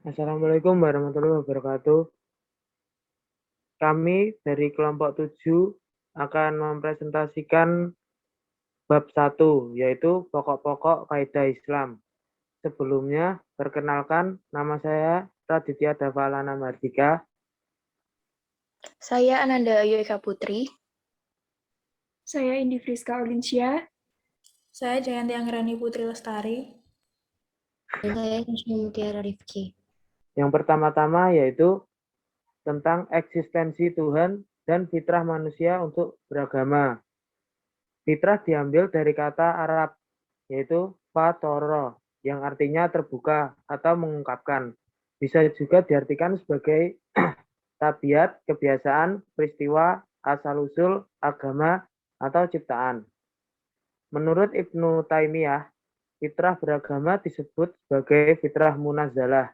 Assalamualaikum warahmatullahi wabarakatuh. Kami dari kelompok 7 akan mempresentasikan bab 1, yaitu pokok-pokok kaidah Islam. Sebelumnya, perkenalkan, nama saya Raditya Dava Alana Mardika. Saya Ananda Ayu Eka Putri. Saya Indi Friska Olincia. Saya Jayanti Anggrani Putri Lestari. Dan saya Nisma Mutiara Rifki. Yang pertama-tama yaitu tentang eksistensi Tuhan dan fitrah manusia untuk beragama. Fitrah diambil dari kata Arab, yaitu fatoro, yang artinya terbuka atau mengungkapkan. Bisa juga diartikan sebagai tabiat, kebiasaan, peristiwa, asal-usul, agama, atau ciptaan. Menurut Ibnu Taimiyah, fitrah beragama disebut sebagai fitrah munazzalah.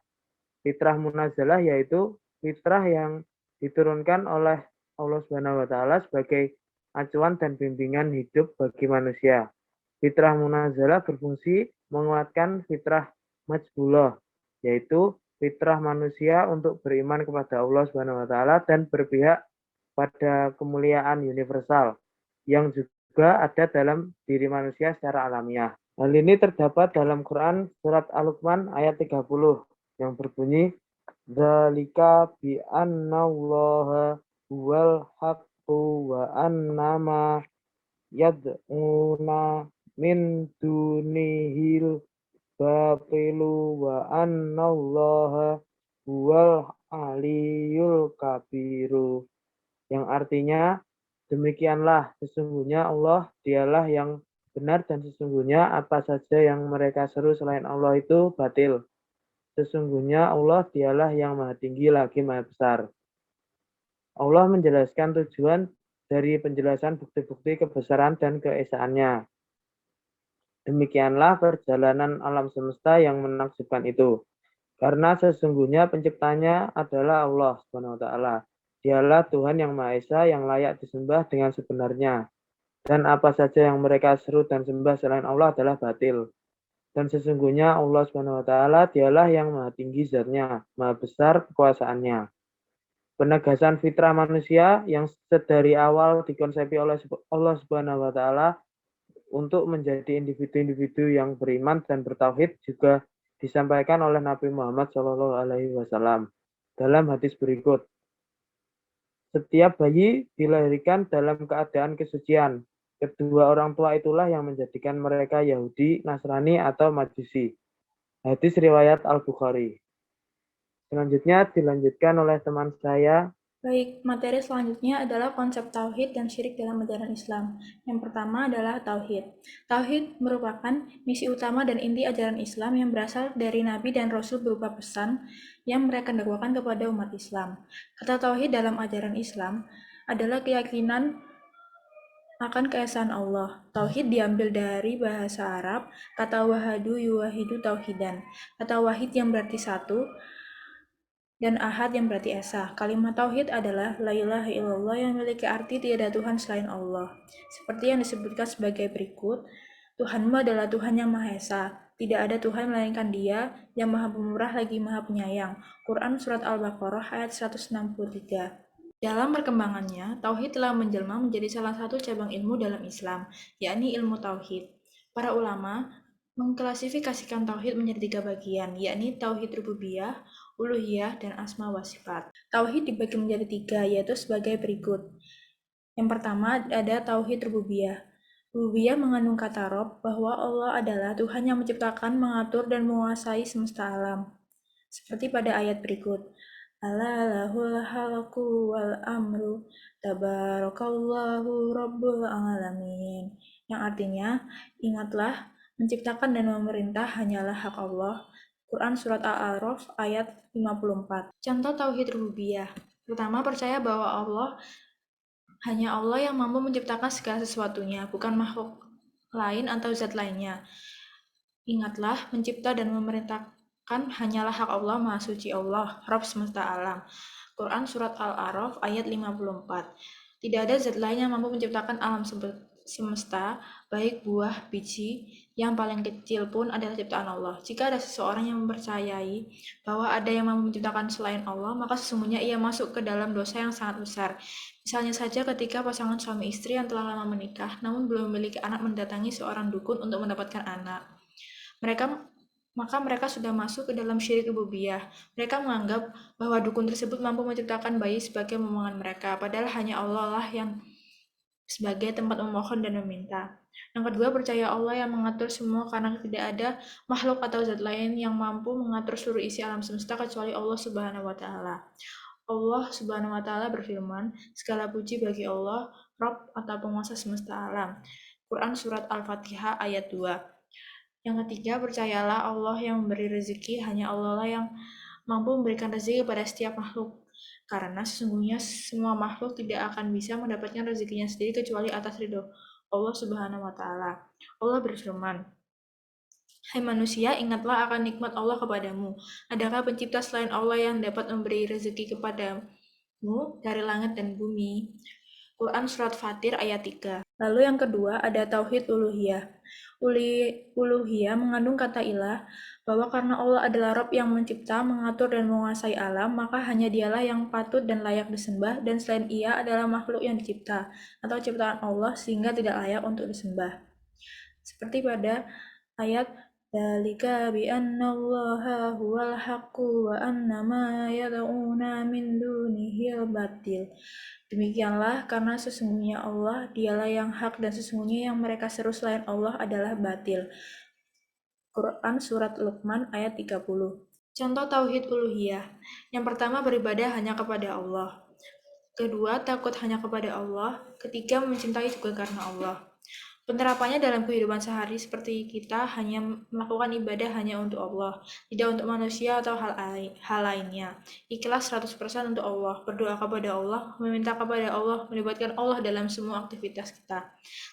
Fitrah munazzalah yaitu fitrah yang diturunkan oleh Allah SWT sebagai acuan dan bimbingan hidup bagi manusia. Fitrah munazzalah berfungsi menguatkan fitrah majbulah, yaitu fitrah manusia untuk beriman kepada Allah SWT dan berpihak pada kemuliaan universal yang juga ada dalam diri manusia secara alamiah. Hal ini terdapat dalam Quran surat Al-Luqman ayat 30 yang berbunyi dzalika bi annallaha huwal haqqu wa annama yad'una min dunihil batilu wa annallaha huwal aliyul kabiru, yang artinya demikianlah sesungguhnya Allah dialah yang benar dan sesungguhnya apa saja yang mereka seru selain Allah itu batil. Sesungguhnya Allah dialah yang maha tinggi lagi maha besar. Allah menjelaskan tujuan dari penjelasan bukti-bukti kebesaran dan keesaannya. Demikianlah perjalanan alam semesta yang menakjubkan itu. Karena sesungguhnya penciptanya adalah Allah SWT. Dialah Tuhan yang Maha Esa yang layak disembah dengan sebenarnya. Dan apa saja yang mereka seru dan sembah selain Allah adalah batil. Dan sesungguhnya Allah SWT dialah yang maha tinggi zatnya, maha besar kekuasaannya. Penegasan fitrah manusia yang sedari awal dikonsepsi oleh Allah SWT untuk menjadi individu-individu yang beriman dan bertauhid juga disampaikan oleh Nabi Muhammad SAW dalam hadis berikut. Setiap bayi dilahirkan dalam keadaan kesucian. Kedua orang tua itulah yang menjadikan mereka Yahudi, Nasrani, atau Majusi. Hadis riwayat Al-Bukhari. Selanjutnya dilanjutkan oleh teman saya. Baik, materi selanjutnya adalah konsep tauhid dan syirik dalam ajaran Islam. Yang pertama adalah tauhid. Tauhid merupakan misi utama dan inti ajaran Islam yang berasal dari Nabi dan Rasul berupa pesan yang mereka dakwakan kepada umat Islam. Kata tauhid dalam ajaran Islam adalah keyakinan akan keesaan Allah. Tauhid diambil dari bahasa Arab, kata wahadu yuwahidu tauhidan. Kata wahid yang berarti satu, dan ahad yang berarti esa. Kalimat tauhid adalah la ilaha illallah yang memiliki arti tiada Tuhan selain Allah. Seperti yang disebutkan sebagai berikut, Tuhanmu adalah Tuhan yang Maha Esa. Tidak ada Tuhan melainkan Dia yang Maha Pemurah lagi Maha Penyayang. Quran Surat Al-Baqarah ayat 163. Dalam perkembangannya, tauhid telah menjelma menjadi salah satu cabang ilmu dalam Islam, yakni ilmu tauhid. Para ulama mengklasifikasikan tauhid menjadi 3 bagian, yakni tauhid rububiyah, uluhiyah, dan asma wa sifat. Tauhid dibagi menjadi 3, yaitu sebagai berikut. Yang pertama ada tauhid rububiyah. Rububiyah mengandung kata Rob, bahwa Allah adalah Tuhan yang menciptakan, mengatur, dan menguasai semesta alam. Seperti pada ayat berikut. Ala lahul halaqu wal amru tabarakallahu rabbul alamin. Yang artinya, ingatlah, menciptakan dan memerintah hanyalah hak Allah. Quran Surat Al-A'raf ayat 54. Contoh tauhid rububiyah. Pertama, percaya bahwa hanya Allah yang mampu menciptakan segala sesuatunya, bukan makhluk lain atau zat lainnya. Ingatlah, mencipta dan memerintahkan hanyalah hak Allah, Maha Suci Allah, Rabb semesta alam. Quran Surat Al-A'raf ayat 54. Tidak ada zat lain yang mampu menciptakan alam semesta, baik buah, biji, yang paling kecil pun adalah ciptaan Allah. Jika ada seseorang yang mempercayai bahwa ada yang mampu menciptakan selain Allah, maka sesungguhnya ia masuk ke dalam dosa yang sangat besar. Misalnya saja ketika pasangan suami istri yang telah lama menikah, namun belum memiliki anak mendatangi seorang dukun untuk mendapatkan anak. Maka mereka sudah masuk ke dalam syirik rububiyah. Mereka menganggap bahwa dukun tersebut mampu menciptakan bayi sebagai momongan mereka, padahal hanya Allah lah yang sebagai tempat memohon dan meminta. Yang kedua, percaya Allah yang mengatur semua karena tidak ada makhluk atau zat lain yang mampu mengatur seluruh isi alam semesta kecuali Allah Subhanahu wa taala. Allah Subhanahu wa taala berfirman, "Segala puji bagi Allah, Rabb atau penguasa semesta alam." Quran surat Al-Fatihah ayat 2. Yang ketiga, percayalah Allah yang memberi rezeki, hanya Allah lah yang mampu memberikan rezeki kepada setiap makhluk. Karena sesungguhnya semua makhluk tidak akan bisa mendapatkan rezekinya sendiri kecuali atas ridho Allah Subhanahu wa taala. Allah berfirman, "Hai manusia, ingatlah akan nikmat Allah kepadamu. Adakah pencipta selain Allah yang dapat memberi rezeki kepadamu dari langit dan bumi?" Quran surat Fatir ayat 3. Lalu yang kedua ada tauhid uluhiyah. Uluhiyah mengandung kata ilah, bahwa karena Allah adalah Rabb yang mencipta, mengatur dan menguasai alam, maka hanya dialah yang patut dan layak disembah, dan selain ia adalah makhluk yang dicipta, atau ciptaan Allah sehingga tidak layak untuk disembah. Seperti pada ayat Dzalika bi annallaha huwal haqqu wa anna ma yad'una min dunihil batil. Demikianlah karena sesungguhnya Allah dialah yang hak dan sesungguhnya yang mereka seru selain Allah adalah batil. Quran surat Luqman ayat 30. Contoh tauhid uluhiyah. Yang pertama, beribadah hanya kepada Allah. Kedua, takut hanya kepada Allah. Ketiga, mencintai juga karena Allah. Penerapannya dalam kehidupan sehari seperti kita hanya melakukan ibadah hanya untuk Allah, tidak untuk manusia atau hal lainnya. Ikhlas 100% untuk Allah, berdoa kepada Allah, meminta kepada Allah, melibatkan Allah dalam semua aktivitas kita.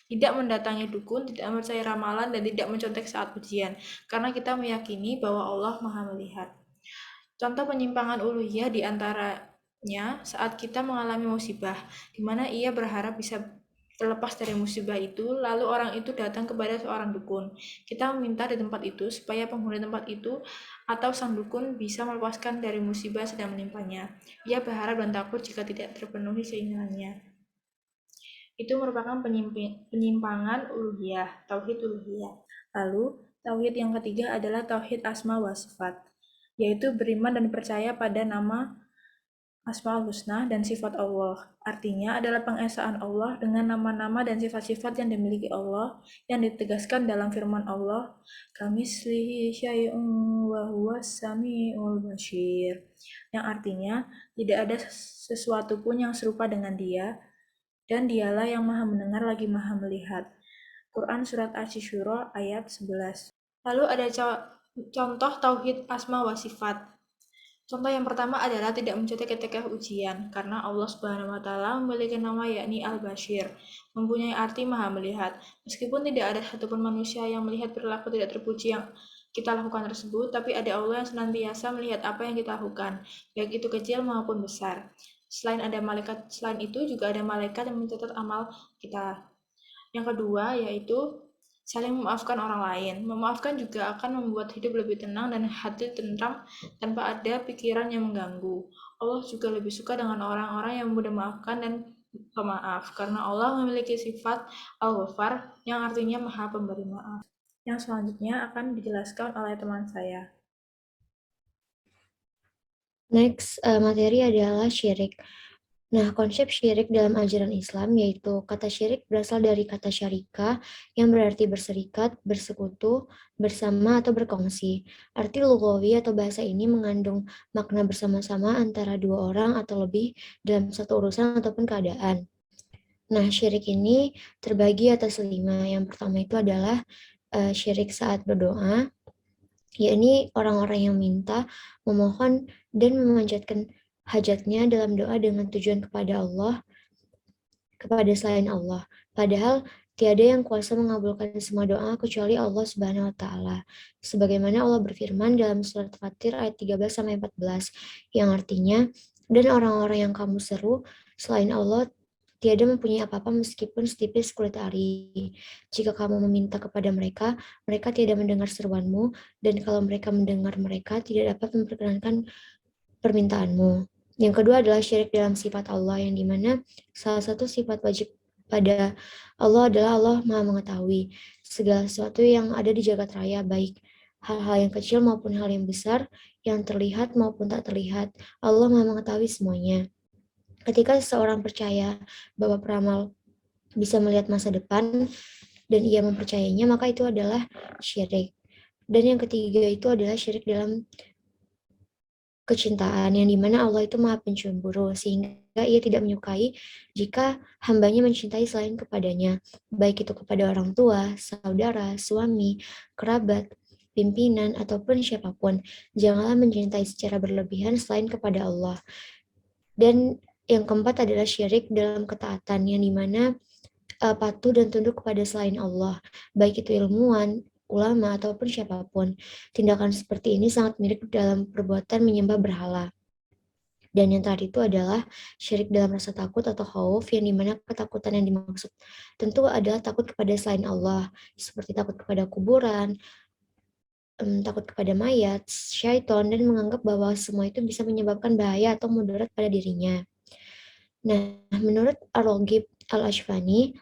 Tidak mendatangi dukun, tidak percaya ramalan, dan tidak mencontek saat ujian, karena kita meyakini bahwa Allah Maha melihat. Contoh penyimpangan uluhiyah di antaranya saat kita mengalami musibah, di mana ia berharap bisa terlepas dari musibah itu, lalu orang itu datang kepada seorang dukun. Kita meminta di tempat itu supaya penghuni tempat itu atau sang dukun bisa melepaskan dari musibah yang sedang menimpanya. Ia berharap dan takut jika tidak terpenuhi keinginannya. Itu merupakan penyimpangan uluhiyah, tauhid uluhiyah. Lalu, tauhid yang ketiga adalah tauhid asma wa sifat, yaitu beriman dan percaya pada nama Asmaul Husna dan sifat Allah. Artinya adalah pengesaan Allah dengan nama-nama dan sifat-sifat yang dimiliki Allah yang ditegaskan dalam firman Allah, "Kamitslihi syai'un wa huwas samiul basyir." Yang artinya tidak ada sesuatu pun yang serupa dengan Dia dan Dialah yang Maha mendengar lagi Maha melihat. Quran surat Asy-Syura ayat 11. Lalu ada contoh tauhid asma wa sifat. Contoh yang pertama adalah tidak mencontek ketika ujian, karena Allah Subhanahu wa taala memiliki nama yakni Al-Basyir, mempunyai arti Maha melihat. Meskipun tidak ada satupun manusia yang melihat perilaku tidak terpuji yang kita lakukan tersebut, tapi ada Allah yang senantiasa melihat apa yang kita lakukan, baik itu kecil maupun besar. Selain itu juga ada malaikat yang mencatat amal kita. Yang kedua yaitu saling memaafkan orang lain. Memaafkan juga akan membuat hidup lebih tenang dan hati tentram tanpa ada pikiran yang mengganggu. Allah juga lebih suka dengan orang-orang yang mudah memaafkan dan pemaaf, karena Allah memiliki sifat Al-Ghafar yang artinya Maha Pemberi Maaf. Yang selanjutnya akan dijelaskan oleh teman saya. Next, materi adalah syirik. Nah, konsep syirik dalam ajaran Islam yaitu kata syirik berasal dari kata syarika yang berarti berserikat, bersekutu, bersama atau berkongsi. Arti lugawi atau bahasa ini mengandung makna bersama-sama antara dua orang atau lebih dalam satu urusan ataupun keadaan. Nah, syirik ini terbagi atas 5. Yang pertama itu adalah syirik saat berdoa, yakni orang-orang yang minta, memohon, dan memanjatkan hajatnya dalam doa dengan tujuan kepada Allah, kepada selain Allah. Padahal tiada yang kuasa mengabulkan semua doa kecuali Allah Subhanahu wa taala. Sebagaimana Allah berfirman dalam surat Fatir ayat 13-14 yang artinya, dan orang-orang yang kamu seru selain Allah tiada mempunyai apa-apa meskipun setipis kulit ari. Jika kamu meminta kepada mereka, mereka tidak mendengar seruanmu, dan kalau mereka mendengar, mereka tidak dapat memperkenankan permintaanmu. Yang kedua adalah syirik dalam sifat Allah, yang dimana salah satu sifat wajib pada Allah adalah Allah Maha mengetahui segala sesuatu yang ada di jagat raya, baik hal-hal yang kecil maupun hal yang besar, yang terlihat maupun tak terlihat. Allah Maha mengetahui semuanya. Ketika seseorang percaya bahwa peramal bisa melihat masa depan dan ia mempercayainya, maka itu adalah syirik. Dan yang ketiga itu adalah syirik dalam kecintaan, yang dimana Allah itu Maha Pencemburu, sehingga ia tidak menyukai jika hambanya mencintai selain kepadanya, baik itu kepada orang tua, saudara, suami, kerabat, pimpinan, ataupun siapapun. Janganlah mencintai secara berlebihan selain kepada Allah. Dan yang keempat adalah syirik dalam ketaatan, yang dimana patuh dan tunduk kepada selain Allah, baik itu ilmuwan, ulama, ataupun siapapun. Tindakan seperti ini sangat mirip dalam perbuatan menyembah berhala. Dan yang terakhir itu adalah syirik dalam rasa takut atau khauf, yang dimana ketakutan yang dimaksud tentu adalah takut kepada selain Allah, seperti takut kepada kuburan, takut kepada mayat, syaitan, dan menganggap bahwa semua itu bisa menyebabkan bahaya atau mudarat pada dirinya. Nah, menurut Ar-Raghib Al-Ashfani,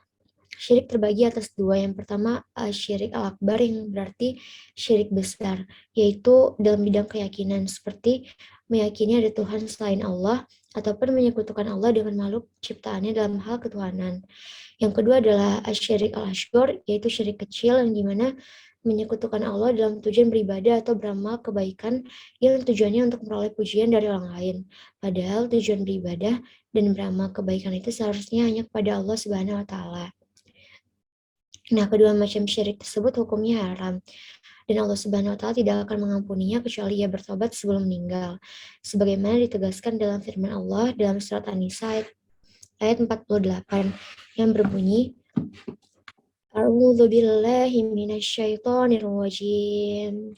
syirik terbagi atas dua. Yang pertama, syirik al-akbar, yang berarti syirik besar, yaitu dalam bidang keyakinan, seperti meyakini ada Tuhan selain Allah, ataupun menyekutukan Allah dengan makhluk ciptaannya dalam hal ketuhanan. Yang kedua adalah syirik al-asghar, yaitu syirik kecil, yang dimana menyekutukan Allah dalam tujuan beribadah atau beramal kebaikan yang tujuannya untuk memperoleh pujian dari orang lain. Padahal tujuan beribadah dan beramal kebaikan itu seharusnya hanya kepada Allah Subhanahu wa Ta'ala. Nah, kedua macam syirik tersebut hukumnya haram, dan Allah Subhanahu wa Ta'ala tidak akan mengampuninya kecuali ia bertobat sebelum meninggal, sebagaimana ditegaskan dalam firman Allah dalam surat An-Nisa ayat 48 yang berbunyi, A'udzu billahi minasyaitonir rajim.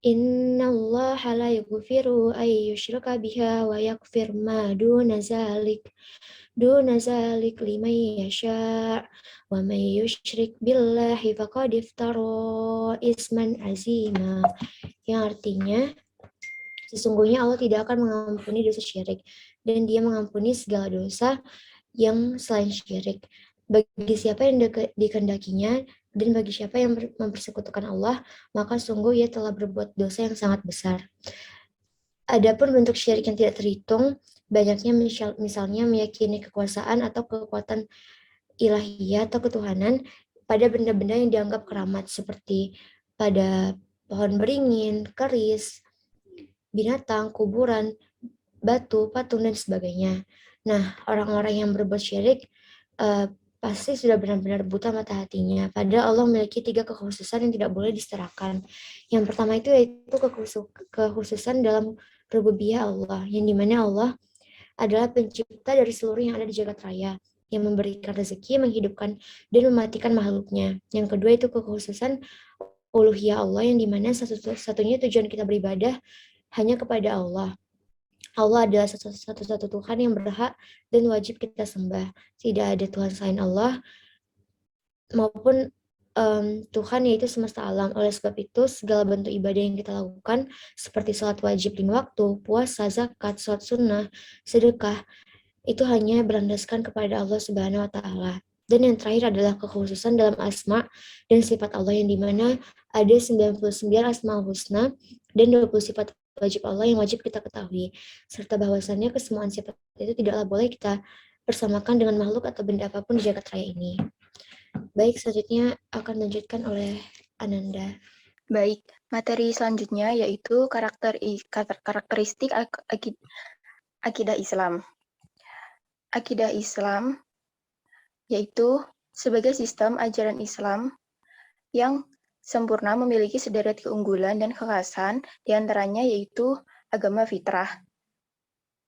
Innallaha la yaghfiru ay yushraka biha wa yaghfir ma duna zalik liman yasha' wa may yusyrik billahi faqad iftara isman azima. Yang artinya, sesungguhnya Allah tidak akan mengampuni dosa syirik, dan Dia mengampuni segala dosa yang selain syirik. Bagi siapa yang dikehendakinya dan bagi siapa yang mempersekutukan Allah, maka sungguh ia telah berbuat dosa yang sangat besar. Adapun bentuk syirik yang tidak terhitung, banyaknya misalnya meyakini kekuasaan atau kekuatan ilahiyah atau ketuhanan pada benda-benda yang dianggap keramat, seperti pada pohon beringin, keris, binatang, kuburan, batu, patung, dan sebagainya. Nah, orang-orang yang berbuat syirik pasti sudah benar-benar buta mata hatinya. Padahal Allah memiliki 3 kekhususan yang tidak boleh disetarakan. Yang pertama itu yaitu kekhususan dalam rububiyah Allah, yang dimana Allah adalah pencipta dari seluruh yang ada di jagat raya, yang memberikan rezeki, menghidupkan, dan mematikan makhluknya. Yang kedua itu kekhususan uluhiyah Allah, yang dimana satu-satunya tujuan kita beribadah hanya kepada Allah. Allah adalah satu-satu Tuhan yang berhak dan wajib kita sembah. Tidak ada Tuhan selain Allah maupun Tuhan, yaitu semesta alam. Oleh sebab itu, segala bentuk ibadah yang kita lakukan seperti sholat wajib 5 waktu, puasa, zakat, sholat sunnah, sedekah, itu hanya berlandaskan kepada Allah Subhanahu wa Ta'ala. Dan yang terakhir adalah kekhususan dalam asma dan sifat Allah, yang dimana ada 99 asmaul husna dan 20 sifat wajib Allah yang wajib kita ketahui, serta bahwasannya kesemuaan sifat itu tidaklah boleh kita persamakan dengan makhluk atau benda apapun di jagat raya ini. Baik, selanjutnya akan dilanjutkan oleh Ananda. Baik, materi selanjutnya yaitu karakteristik akidah Islam. Akidah Islam yaitu sebagai sistem ajaran Islam yang sempurna, memiliki sederet keunggulan dan kekhasan, diantaranya yaitu agama fitrah.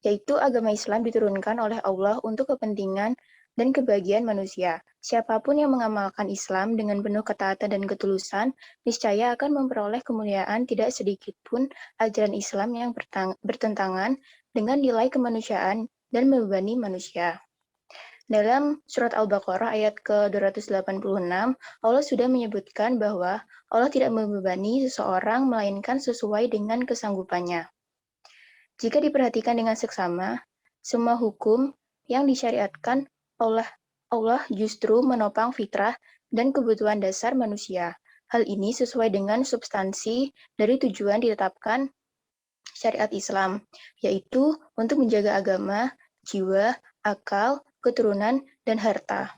Yaitu agama Islam diturunkan oleh Allah untuk kepentingan dan kebahagiaan manusia. Siapapun yang mengamalkan Islam dengan penuh ketaatan dan ketulusan, niscaya akan memperoleh kemuliaan. Tidak sedikit pun ajaran Islam yang bertentangan dengan nilai kemanusiaan dan membebani manusia. Dalam surat Al-Baqarah ayat ke-286, Allah sudah menyebutkan bahwa Allah tidak membebani seseorang melainkan sesuai dengan kesanggupannya. Jika diperhatikan dengan seksama, semua hukum yang disyariatkan Allah justru menopang fitrah dan kebutuhan dasar manusia. Hal ini sesuai dengan substansi dari tujuan ditetapkan syariat Islam, yaitu untuk menjaga agama, jiwa, akal, keturunan, dan harta.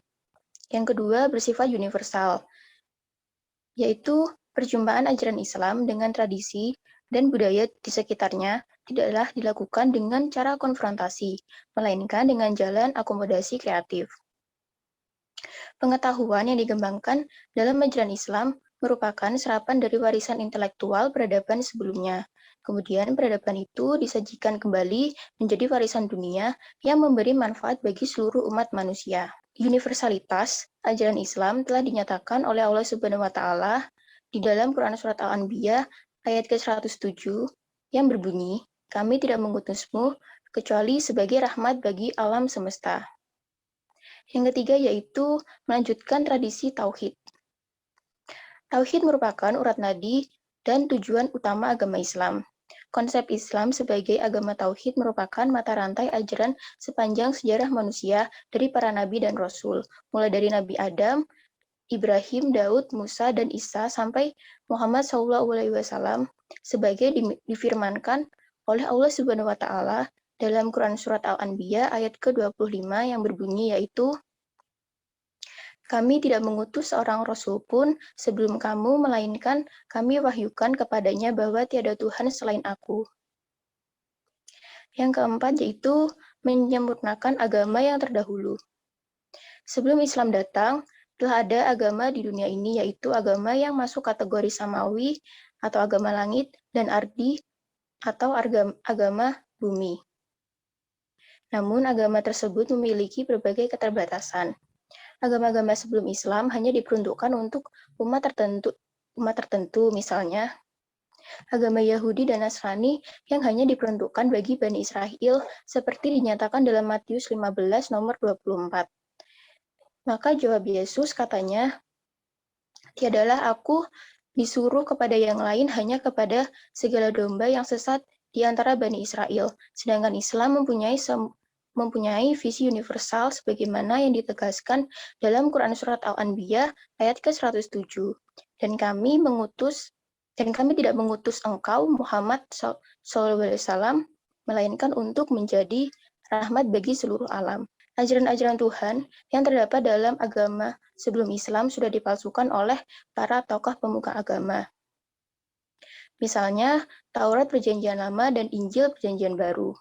Yang kedua, bersifat universal, yaitu perjumpaan ajaran Islam dengan tradisi dan budaya di sekitarnya tidaklah dilakukan dengan cara konfrontasi, melainkan dengan jalan akomodasi kreatif. Pengetahuan yang dikembangkan dalam ajaran Islam merupakan serapan dari warisan intelektual peradaban sebelumnya. Kemudian peradaban itu disajikan kembali menjadi warisan dunia yang memberi manfaat bagi seluruh umat manusia. Universalitas ajaran Islam telah dinyatakan oleh Allah Subhanahu wa Ta'ala di dalam Quran Surat Al-Anbiya ayat ke-107 yang berbunyi, "Kami tidak mengutusmu kecuali sebagai rahmat bagi alam semesta." Yang ketiga yaitu melanjutkan tradisi tauhid. Tauhid merupakan urat nadi dan tujuan utama agama Islam. Konsep Islam sebagai agama tauhid merupakan mata rantai ajaran sepanjang sejarah manusia dari para nabi dan rasul, mulai dari Nabi Adam, Ibrahim, Daud, Musa, dan Isa sampai Muhammad SAW sebagai difirmankan oleh Allah Subhanahu wa Ta'ala dalam Quran Surat Al-Anbiya ayat ke-25 yang berbunyi yaitu, "Kami tidak mengutus seorang rasul pun sebelum kamu, melainkan kami wahyukan kepadanya bahwa tiada Tuhan selain Aku." Yang keempat yaitu menyempurnakan agama yang terdahulu. Sebelum Islam datang, telah ada agama di dunia ini, yaitu agama yang masuk kategori samawi atau agama langit dan ardi atau agama bumi. Namun agama tersebut memiliki berbagai keterbatasan. Agama-agama sebelum Islam hanya diperuntukkan untuk umat tertentu, misalnya agama Yahudi dan Nasrani yang hanya diperuntukkan bagi Bani Israel seperti dinyatakan dalam Matius 15 nomor 24. Maka jawab Yesus katanya, "Tiadalah aku disuruh kepada yang lain hanya kepada segala domba yang sesat di antara Bani Israel." Sedangkan Islam mempunyai visi universal sebagaimana yang ditegaskan dalam Quran Surat Al-Anbiya ayat ke-107. Dan kami tidak mengutus engkau Muhammad SAW melainkan untuk menjadi rahmat bagi seluruh alam. Ajaran-ajaran Tuhan yang terdapat dalam agama sebelum Islam sudah dipalsukan oleh para tokoh pemuka agama. Misalnya Taurat Perjanjian Lama dan Injil Perjanjian Baru.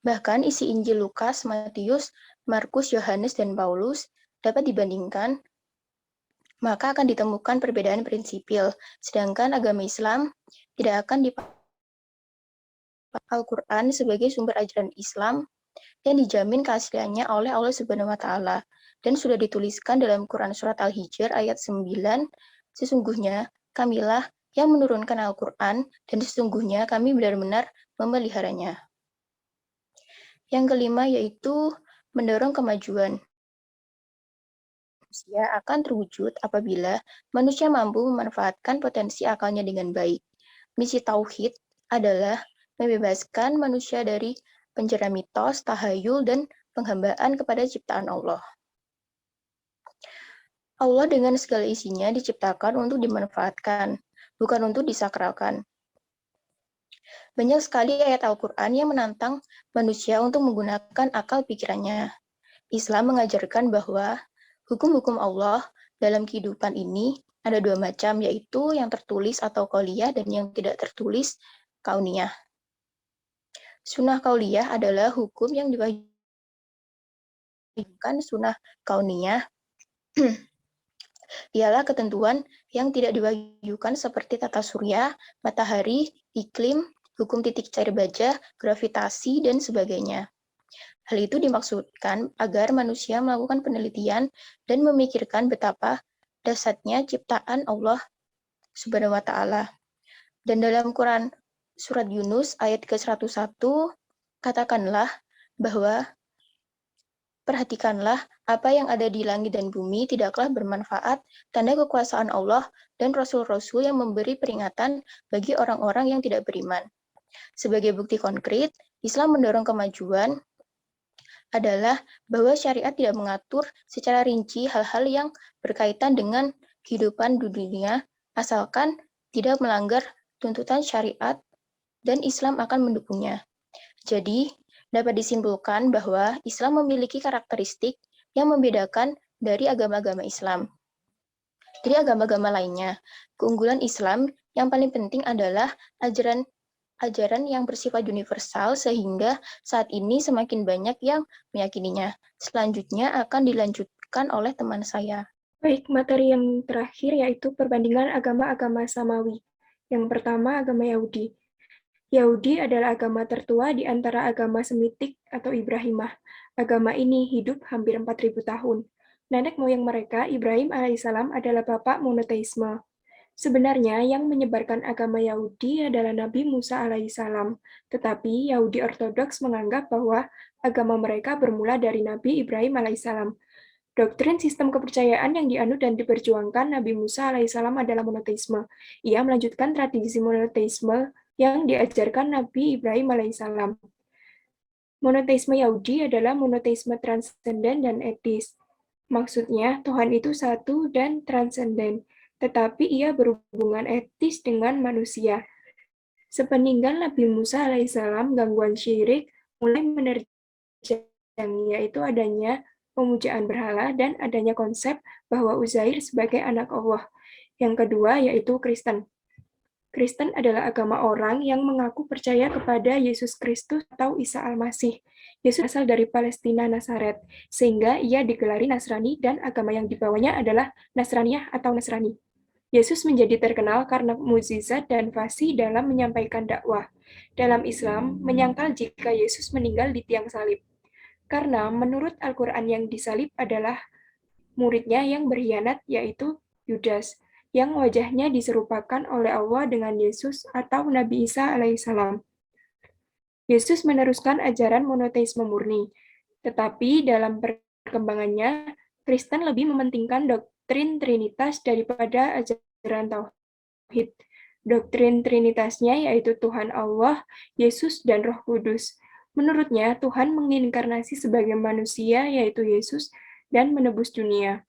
Bahkan isi Injil Lukas, Matius, Markus, Yohanes, dan Paulus dapat dibandingkan, maka akan ditemukan perbedaan prinsipil, sedangkan agama Islam tidak akan dipakai Al-Quran sebagai sumber ajaran Islam yang dijamin keasliannya oleh Allah Subhanahu wa Ta'ala, dan sudah dituliskan dalam Quran Surat Al-Hijr ayat 9, "Sesungguhnya kamilah yang menurunkan Al-Quran, dan sesungguhnya kami benar-benar memeliharanya." Yang kelima yaitu mendorong kemajuan. Manusia akan terwujud apabila manusia mampu memanfaatkan potensi akalnya dengan baik. Misi tauhid adalah membebaskan manusia dari penjara mitos, tahayul, dan penghambaan kepada ciptaan Allah. Allah dengan segala isinya diciptakan untuk dimanfaatkan, bukan untuk disakralkan. Banyak sekali ayat Al-Quran yang menantang manusia untuk menggunakan akal pikirannya. Islam mengajarkan bahwa hukum-hukum Allah dalam kehidupan ini ada dua macam, yaitu yang tertulis atau qauliyah dan yang tidak tertulis kauniyah. Sunnah qauliyah adalah hukum yang diwahyukan, sunnah kauniyah ialah ketentuan yang tidak diwahyukan seperti tata surya, matahari, iklim, hukum titik cair baja, gravitasi, dan sebagainya. Hal itu dimaksudkan agar manusia melakukan penelitian dan memikirkan betapa dahsyatnya ciptaan Allah Subhanahu wa Ta'ala. Dan dalam Quran Surat Yunus ayat ke-101, Katakanlah bahwa perhatikanlah apa yang ada di langit dan bumi tidaklah bermanfaat, tanda kekuasaan Allah dan Rasul-Rasul yang memberi peringatan bagi orang-orang yang tidak beriman. Sebagai bukti konkret, Islam mendorong kemajuan adalah bahwa syariat tidak mengatur secara rinci hal-hal yang berkaitan dengan kehidupan dunia, asalkan tidak melanggar tuntutan syariat dan Islam akan mendukungnya. Jadi, dapat disimpulkan bahwa Islam memiliki karakteristik yang membedakan dari agama-agama Islam. Dari agama-agama lainnya, keunggulan Islam yang paling penting adalah ajaran yang bersifat universal sehingga saat ini semakin banyak yang meyakininya. Selanjutnya akan dilanjutkan oleh teman saya. Baik, materi yang terakhir yaitu perbandingan agama-agama samawi. Yang pertama, agama Yahudi. Yahudi adalah agama tertua di antara agama Semitik atau Ibrahimah. Agama ini hidup hampir 4.000 tahun. Nenek moyang mereka, Ibrahim alaihissalam, adalah bapak monoteisme. Sebenarnya yang menyebarkan agama Yahudi adalah Nabi Musa alaihissalam, tetapi Yahudi Ortodoks menganggap bahwa agama mereka bermula dari Nabi Ibrahim alaihissalam. Doktrin sistem kepercayaan yang dianut dan diperjuangkan Nabi Musa alaihissalam adalah monoteisme. Ia melanjutkan tradisi monoteisme yang diajarkan Nabi Ibrahim alaihissalam. Monoteisme Yahudi adalah monoteisme transenden dan etis. Maksudnya, Tuhan itu satu dan transenden, tetapi ia berhubungan etis dengan manusia. Sepeninggal Nabi Musa alaihissalam, gangguan syirik mulai menerjang, yaitu adanya pemujaan berhala dan adanya konsep bahwa Uzair sebagai anak Allah. Yang kedua yaitu Kristen. Kristen adalah agama orang yang mengaku percaya kepada Yesus Kristus atau Isa Al-Masih. Yesus asal dari Palestina Nazaret, sehingga ia digelari Nasrani dan agama yang dibawanya adalah Nasraniyah atau Nasrani. Yesus menjadi terkenal karena mukjizat dan fasih dalam menyampaikan dakwah. Dalam Islam, menyangkal jika Yesus meninggal di tiang salib. Karena menurut Al-Quran yang disalib adalah muridnya yang berkhianat, yaitu Yudas, yang wajahnya diserupakan oleh Allah dengan Yesus atau Nabi Isa alaihissalam. Yesus meneruskan ajaran monoteisme murni, tetapi dalam perkembangannya, Kristen lebih mementingkan doktrin Trinitas daripada ajaran Tauhid. Doktrin Trinitasnya yaitu Tuhan Allah, Yesus, dan Roh Kudus. Menurutnya, Tuhan menginkarnasi sebagai manusia, yaitu Yesus, dan menebus dunia.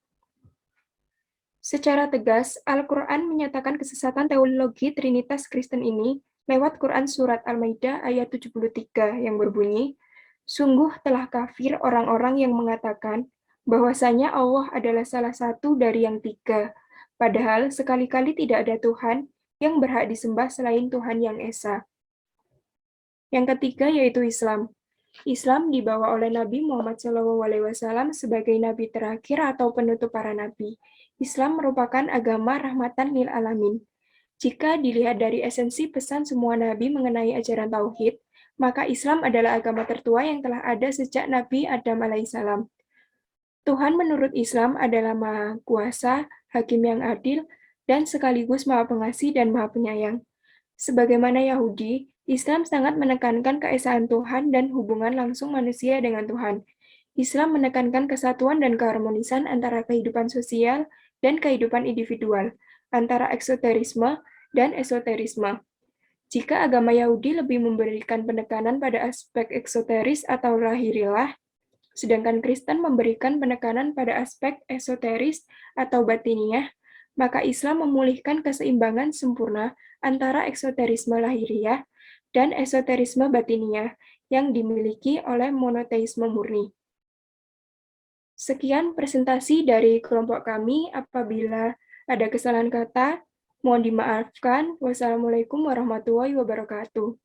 Secara tegas, Al-Quran menyatakan kesesatan teologi Trinitas Kristen ini lewat Quran Surat Al-Maidah ayat 73 yang berbunyi, "Sungguh telah kafir orang-orang yang mengatakan bahwasanya Allah adalah salah satu dari yang tiga, padahal sekali-kali tidak ada Tuhan yang berhak disembah selain Tuhan yang Esa." Yang ketiga yaitu Islam. Islam dibawa oleh Nabi Muhammad SAW sebagai nabi terakhir atau penutup para nabi. Islam merupakan agama rahmatan lil alamin. Jika dilihat dari esensi pesan semua nabi mengenai ajaran tauhid, maka Islam adalah agama tertua yang telah ada sejak Nabi Adam alaihissalam. Tuhan menurut Islam adalah Maha Kuasa, Hakim yang adil, dan sekaligus Maha Pengasih dan Maha Penyayang. Sebagaimana Yahudi, Islam sangat menekankan keesaan Tuhan dan hubungan langsung manusia dengan Tuhan. Islam menekankan kesatuan dan keharmonisan antara kehidupan sosial dan kehidupan individual, antara eksoterisme dan esoterisme. Jika agama Yahudi lebih memberikan penekanan pada aspek eksoteris atau lahiriah, sedangkan Kristen memberikan penekanan pada aspek esoteris atau batiniah, maka Islam memulihkan keseimbangan sempurna antara eksoterisme lahiriah dan esoterisme batiniah yang dimiliki oleh monoteisme murni. Sekian presentasi dari kelompok kami. Apabila ada kesalahan kata, mohon dimaafkan. Wassalamualaikum warahmatullahi wabarakatuh.